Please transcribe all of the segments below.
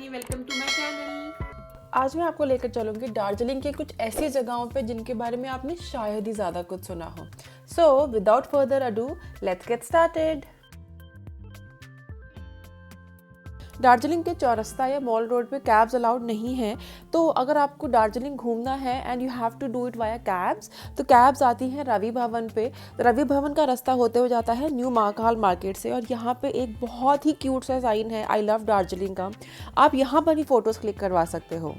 Welcome to my channel. आज मैं आपको लेकर चलूँगी दार्जिलिंग के कुछ ऐसी जगहों पे जिनके बारे में आपने शायद ही ज़्यादा कुछ सुना हो। So without further ado let's get started. Darjeeling के चौरस्ता या मॉल रोड पे कैब्स अलाउड नहीं हैं, तो अगर आपको दार्जिलिंग घूमना है and you have to do it via cabs, तो कैब्स आती हैं रवि भवन पे। रवि भवन का रास्ता होते हुए जाता है न्यू महाकाल मार्केट से, और यहाँ पे एक बहुत ही क्यूट सा साइन है आई लव दार्जिलिंग का। आप यहाँ पर ही फ़ोटोज़ क्लिक करवा सकते हो।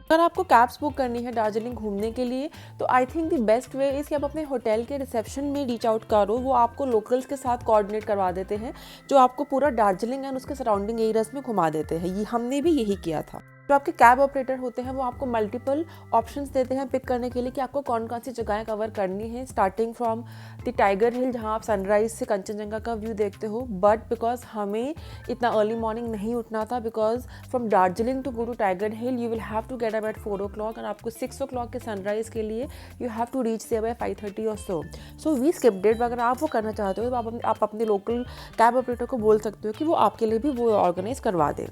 अगर आपको कैब्स बुक करनी है दार्जिलिंग घूमने के लिए, तो I think the best way is कि आप अपने होटल के रिसेप्शन में रीच आउट करो। वो आपको लोकल्स के साथ कोऑर्डिनेट करवा देते हैं, जो आपको पूरा दार्जिलिंग एंड उसके सराउंडिंग एरियाज में घुमा देते हैं। ये हमने भी यही किया था। जो आपके कैब ऑपरेटर होते हैं वो आपको मल्टीपल ऑप्शंस देते हैं पिक करने के लिए कि आपको कौन कौन सी जगहें कवर करनी है, स्टार्टिंग फ्रॉम द टाइगर हिल जहाँ आप सनराइज से कंचनजंगा का व्यू देखते हो। बट बिकॉज हमें इतना अर्ली मॉर्निंग नहीं उठना था, because from Darjeeling to go to Tiger Hill you will have to get up at 4 o'clock, और आपको 6 o'clock के सनराइज के लिए you have to reach there by 5:30 और सो वी स्किप्ड इट। अगर आप वो करना चाहते हो तो आप अपने लोकल कैब ऑपरेटर को बोल सकते हो कि वो आपके लिए भी वो ऑर्गेनाइज करवा दे।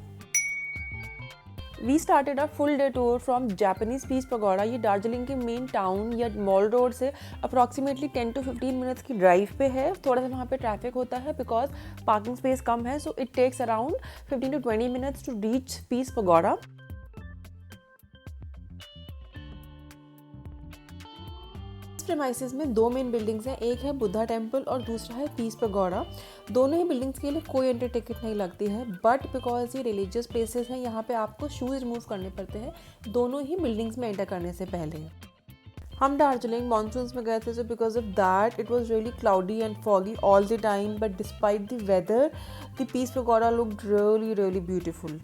We started a full day tour from Japanese peace pagoda. ये दार्जिलिंग के मेन टाउन या मॉल रोड से अप्रॉक्सीमेटली 10 to 15 मिनट्स की ड्राइव पे है। थोड़ा सा वहाँ पे ट्रैफिक होता है बिकॉज पार्किंग स्पेस कम है, so it takes around 15 to 20 minutes to reach Peace Pagoda. Premises में 2 मेन बिल्डिंग्स हैं, एक है बुद्धा टेम्पल और दूसरा है पीस पगोड़ा। दोनों ही बिल्डिंग्स के लिए कोई एंट्री टिकट नहीं लगती है, बट बिकॉज ये रिलीजियस प्लेसेस हैं यहाँ पे आपको शूज़ रिमूव करने पड़ते हैं दोनों ही बिल्डिंग्स में एंटर करने से पहले। हम दार्जिलिंग मानसून्स में गए थे, so because of that it was really cloudy and foggy all the time, but despite the weather the Peace Pagoda looked really really beautiful.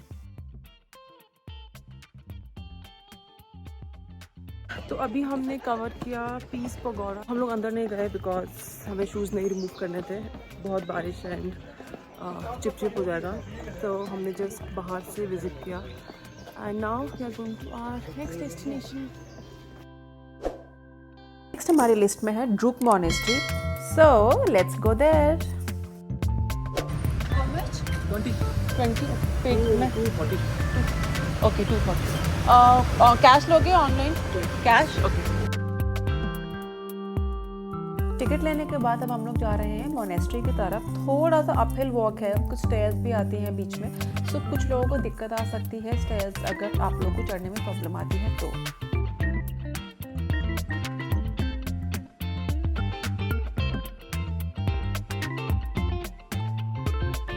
तो अभी हमने कवर किया पीस पगोड़ा। हम लोग अंदर नहीं गए बिकॉज हमें शूज़ नहीं रिमूव करने थे, बहुत बारिश है एंड चिप हो जाएगा, तो हमने जस्ट बाहर से विजिट किया। And now we are going to our next destination. Next हमारी लिस्ट में है Druk monastery, so let's go there. How much? 20 paid में 240। ओके 240। कैश लोगे ऑनलाइन? Cash okay. टिकट लेने के बाद अब हम लोग जा रहे हैं मोनेस्ट्री की तरफ। थोड़ा सा अपहिल वॉक है, कुछ स्टेयर्स भी आती हैं बीच में, सो कुछ लोगों को दिक्कत आ सकती है स्टेयर्स अगर आप लोगों को चढ़ने में प्रॉब्लम आती है तो।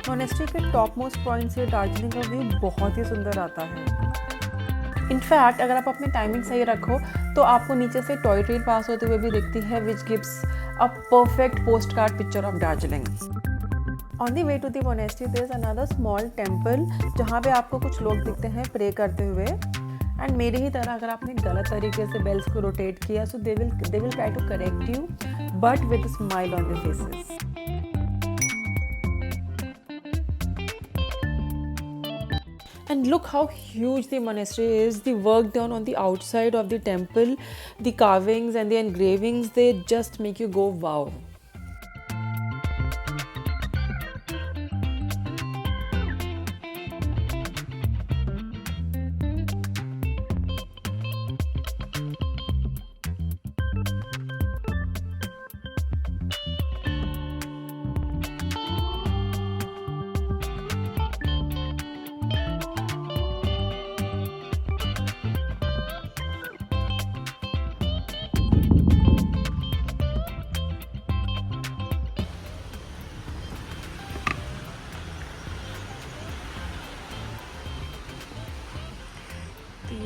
मोनेस्ट्री के टॉप मोस्ट पॉइंट से दार्जिलिंग का व्यू बहुत ही सुंदर आता है। इनफैक्ट अगर आप अपनी टाइमिंग सही रखो तो आपको नीचे से टॉय ट्रेन पास होते हुए भी दिखती है, which gives a perfect postcard picture of Darjeeling. On the way to the monastery there is another small temple जहाँ पे आपको कुछ लोग दिखते हैं प्रे करते हुए। एंड मेरे ही तरह अगर आपने गलत तरीके से बेल्स को रोटेट किया, so they will try to correct you but with smile on their faces. And look how huge the monastery is. The work done on the outside of the temple, the carvings and the engravings, they just make you go wow.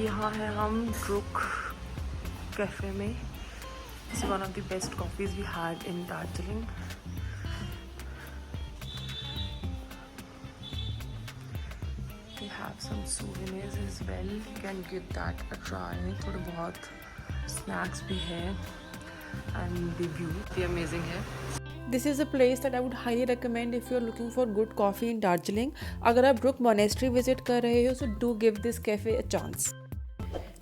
यहाँ है हम Druk café में। It's one of the best coffees we had in Darjeeling. We have some souvenirs as well. You can give that a try. थोड़े बहुत snacks भी हैं and the view भी amazing है। This is a place that I would highly recommend if you are looking for good coffee in Darjeeling. अगर आप Druk monastery visit कर रहे हो, so do give this cafe a chance.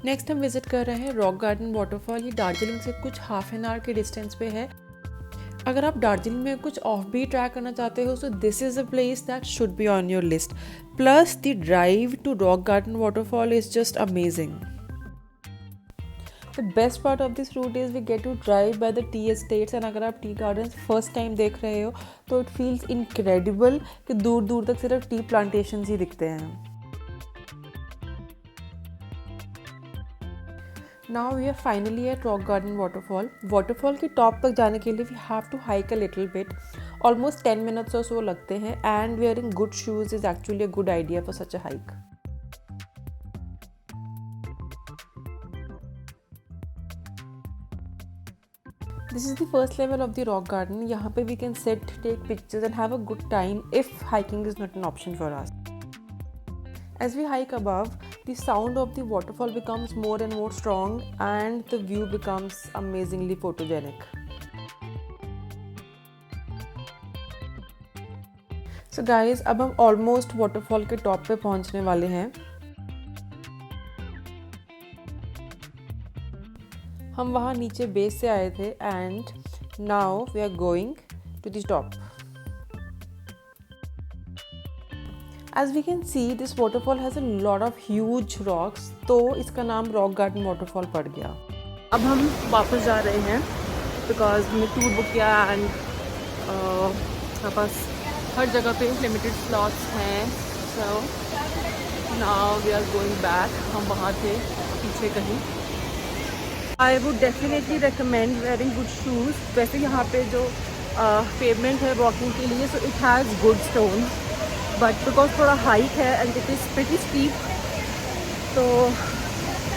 Next हम visit कर रहे हैं रॉक गार्डन वाटरफॉल। ये दार्जिलिंग से कुछ हाफ एन आवर के डिस्टेंस पे है। अगर आप दार्जिलिंग में कुछ ऑफ भी ट्राई करना चाहते हो, so this is a place that should be on your list. Plus the drive to Rock Garden waterfall is just amazing. The best part of this route is we get to drive by the tea estates, and अगर आप tea gardens first time देख रहे हो तो it feels incredible कि दूर दूर तक सिर्फ टी प्लांटेशंस ही दिखते हैं. Now we are finally at Rock Garden Waterfall. Waterfall के टॉप तक जाने के लिए we have to hike a little bit. Almost 10 minutes or so लगते हैं, and wearing good shoes is actually a good idea for such a hike. This is the first level of the rock garden. यहाँ पे we can sit, take pictures and have a good time if hiking is not an option for us. As we hike above, the sound of the waterfall becomes more and more strong and the view becomes amazingly photogenic. So guys, अब हम almost waterfall के top पे पहुँचने वाले हैं. हम वहाँ नीचे बेस से आए थे and now we are going to the top. As we can see, this waterfall has a lot of huge rocks, तो इसका नाम रॉक गार्डन वाटरफॉल पड़ गया. अब हम वापस जा रहे हैं बिकॉज हमने टूर बुक किया एंड हमारे पास हर जगह पे लिमिटेड स्लॉट्स हैं. So now we are going back. हम वहाँ थे पीछे कहीं. I would definitely recommend wearing good shoes. वैसे यहाँ पे जो पेवमेंट है वॉकिंग के लिए, so it has good stones, but because थोड़ा हाइक है and it is pretty steep, तो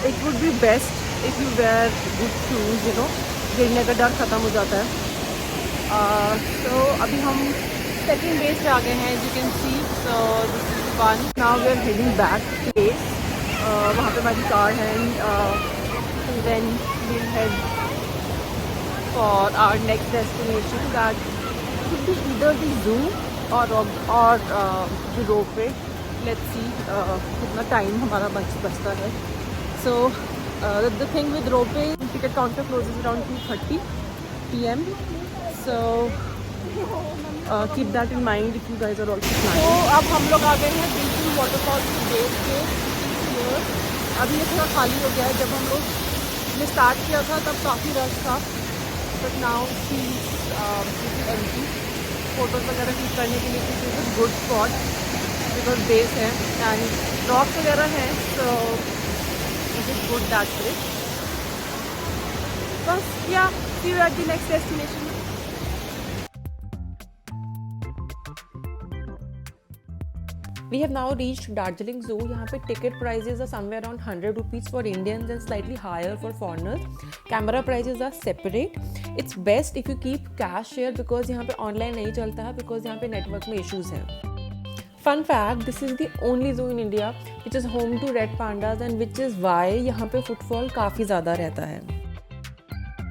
it would be best if you wear good shoes. You know, गिरने का डर ख़त्म हो जाता है. तो अभी हम सेकेंड बेस पे आ गए हैं, you can see. So this is one. Now we are heading back place. वहाँ पे हमारी कार है. Then we'll head for our next destination. That could be either the zoo or the ropeway. Let's see कितना time हमारा बचता है. So the thing with ropeway, ticket counter closes around 2:30 p.m. So keep that in mind if you guys are also planning. So अब हम लोग आ गए हैं बिल्कुल waterfall की बेस पे. अभी ये थोड़ा खाली हो गया है. जब हम लोग ने स्टार्ट किया था तब काफ़ी रश था, but now see empty. Photos वगैरह क्लिक करने के लिए this is a good spot because base है एंड रॉक्स वगैरह हैं, तो it is good that way. बस या see you at the next destination. We have now reached Darjeeling Zoo. यहाँ पे ticket prices are somewhere around 100 rupees for Indians and slightly higher for foreigners. Camera prices are separate. It's best if you keep cash here because यहाँ पे online नहीं चलता है because यहाँ पे network में issues हैं. Fun fact, this is the only zoo in India which is home to red pandas and which is why यहाँ पे footfall काफ़ी ज़्यादा रहता है.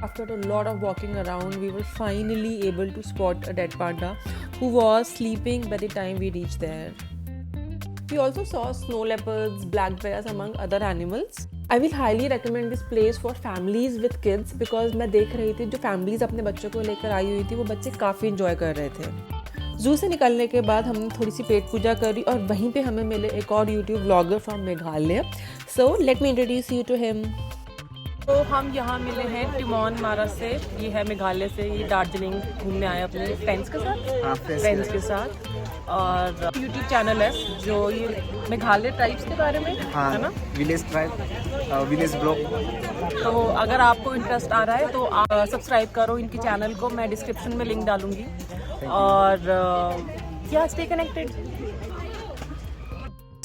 After a lot of walking around, we were finally able to spot a dead panda who was sleeping by the time we reached there. We also saw snow leopards, black bears among other animals. I will highly recommend this place for families with kids because मैं देख रही थी जो families अपने बच्चों को लेकर आई हुई थी वो बच्चे काफ़ी enjoy कर रहे थे. जू से निकलने के बाद हमने थोड़ी सी पेट पूजा करी और वहीं पे हमें मिले एक और YouTube vlogger from Meghalaya. So let me introduce you to him. तो हम यहाँ मिले हैं टिमोन मारा से. ये है मेघालय से. ये दार्जिलिंग घूमने आए अपने फ्रेंड्स के साथ. और यूट्यूब चैनल है जो ये मेघालय ट्राइब्स के बारे में है ना, विलेज ट्राइब, विलेज ब्लॉग. तो अगर आपको इंटरेस्ट आ रहा है तो आप सब्सक्राइब करो इनके चैनल को. मैं डिस्क्रिप्शन में लिंक डालूंगी. और या stay connected.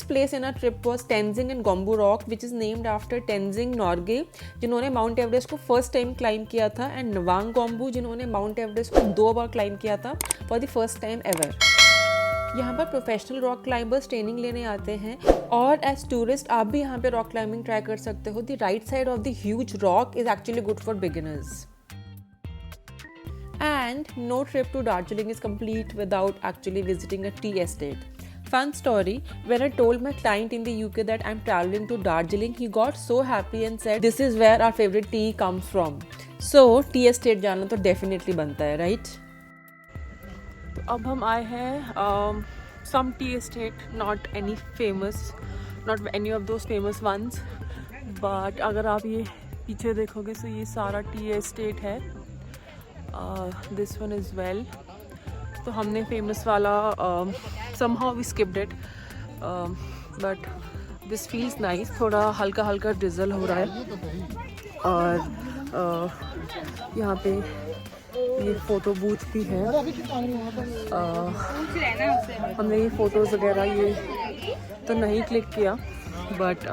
place in our trip was Tenzing and Gombu Rock, which is named after Tenzing Norgay, जिन्होंने माउंट एवरेस्ट को फर्स्ट टाइम क्लाइम किया था, एंड नवांग गोम्बू जिन्होंने माउंट एवरेस्ट को 2 बार क्लाइम किया था for the first time ever. यहाँ पर प्रोफेशनल रॉक क्लाइंबर्स ट्रेनिंग लेने आते हैं और एज टूरिस्ट आप भी यहाँ पे रॉक क्लाइंबिंग ट्राई कर सकते हो. The right side of the huge rock is actually good for beginners. And no trip to Darjeeling is complete without actually visiting a tea estate. Fun story, when I told my client in the UK that I'm traveling to Darjeeling, he got so happy and said this is where our favorite tea comes from. So tea estate जाना तो definitely बनता है, right? अब हम आए हैं some tea estate, not any famous, not any of those famous ones, but अगर आप ये पीछे देखोगे तो ये सारा टी एस्टेट है. This one is well. तो हमने फेमस वाला somehow we skipped it, but this feels nice. थोड़ा हल्का हल्का डिज़ल हो रहा है. और यहाँ पे ये फ़ोटो बूथ भी है. हमने ये फ़ोटोज़ वगैरह ये तो नहीं क्लिक किया, but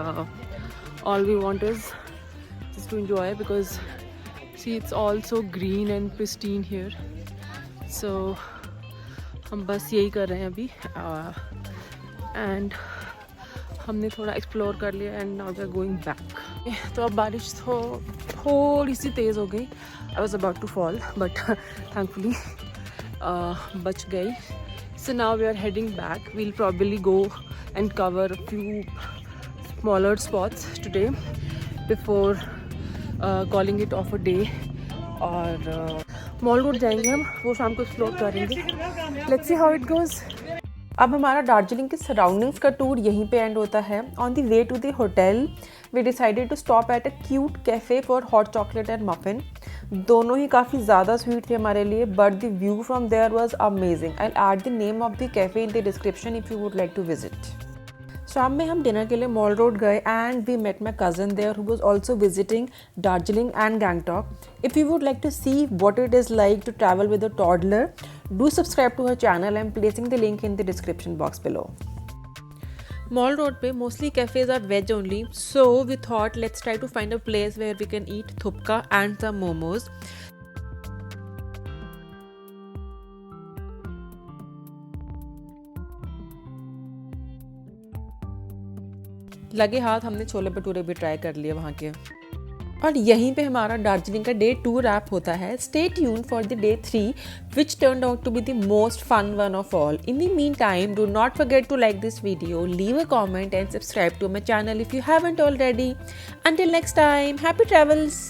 all we want is just to enjoy because see it's all so green and pristine here. So हम बस यही कर रहे हैं अभी. एंड हमने थोड़ा एक्सप्लोर कर लिया and now we are going back. तो अब बारिश थोड़ी सी तेज़ हो गई. I was about to fall but thankfully बच गई. So now we are heading back. We'll probably go and cover a few smaller spots today before calling it off a day. और मॉल रोड जाएंगे हम, वो शाम को explore करेंगे. Let's see how it goes. अब हमारा दार्जिलिंग के सराउंडिंग्स का टूर यहीं पे एंड होता है. On the way to the hotel we decided to stop at a cute café for hot chocolate and muffin. दोनों ही काफ़ी ज़्यादा स्वीट थे हमारे लिए, but the view from there was amazing. I will add the name of the café in the description if you would like to visit. शाम में हम डिनर के लिए मॉल रोड गए and we met my cousin there who was also visiting Darjeeling and Gangtok. If you would like to see what it is like to travel with a toddler, do subscribe to her channel. I'm placing the link in the description box below. Mall Road पे mostly cafes are veg only, so we thought let's try to find a place where we can eat thupka and some momos. लगे हाथ हमने छोले भटूरे भी try कर लिए वहाँ के. और यहीं पे हमारा दार्जिलिंग का डे 2 रैप होता है. Stay tuned for the day 3 which turned out to be the most fun one of all. In the meantime, do not forget to like this video, leave a comment and subscribe to my channel if you haven't already. Until next time, happy travels!